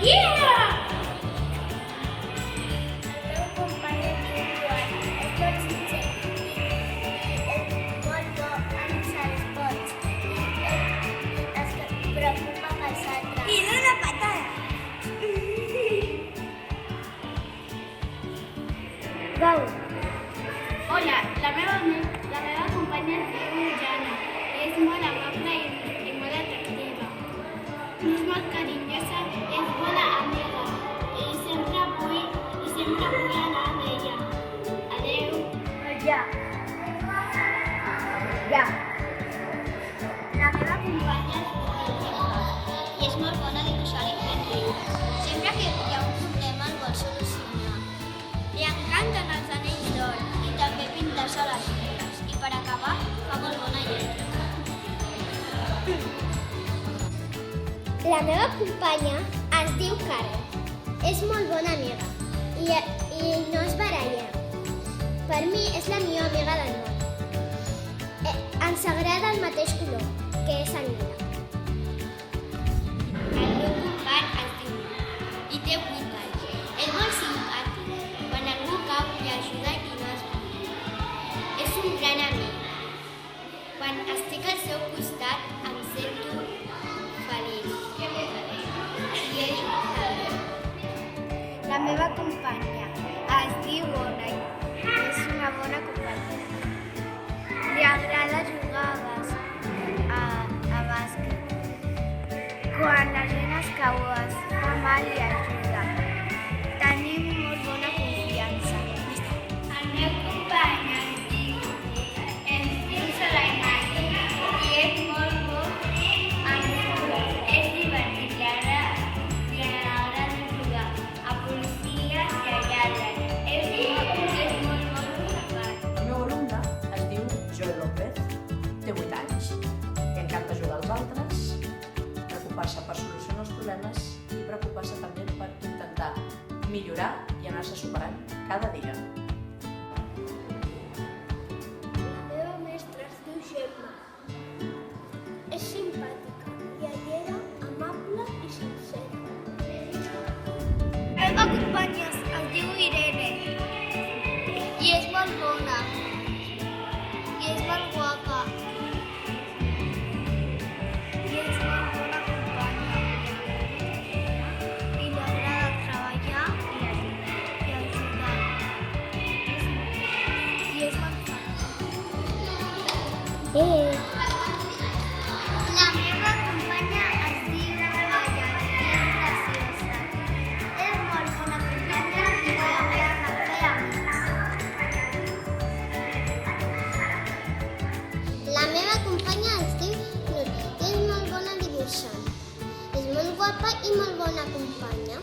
Yeah! I dona patada. Gau. Hola, la meva companya es diu Jana. És molt amable i molt atractiva. És molt carinyosa, és bona amiga i sempre vull anar amb ella. Adeu. Ja. Ja. La meva companya es diu Gemma i és molt bona dibuixant i fent riure. Sempre que hi ha un problema el vol solucionar. Li encanten els anells d'or i també pintar-se les ungles. I per acabar, fa molt bona lletra. La meva companya es diu Karen. És molt bona amiga i no es baralla. Per mi és la millor amiga del món. Ens agrada el mateix color, que és el lila. El meu company es diu Marc i té 8 anys. És molt simpàtic. Quan algú cau li ajuda i no es motiva. És un gran amic. Quan estic al seu costat em sento feliç. I ell també. La meva companya es diu Ona i és una bona companya. Li agrada jugar a bàsquet. Quan la gent es cau o es fa mal li ajuda. Tenim molt bona confiança. El meu company es diu Sulaiman i és molt bo amb jugar. És divertit i li agrada jugar a policies i a lladres. És molt tapat. El meu alumne es diu Joel López, té 8 anys, li encanta ajudar els altres, preocupar-se per solucionar els problemes i preocupar-se també per intentar millorar i anar-se superant cada dia. La meva mestra es diu Gemma. És simpàtica, lleugera, amable i sincera. La meva companya es diu Irene i és molt bona i és molt guapa i és molt bona companya i li agrada treballar i ajudar i és molt La meva companya es diu Aya i és graciosa. És molt bona companya i li agrada fer amics. La meva companya es diu Nur i és molt bona dibuixant. És molt guapa i molt bona companya.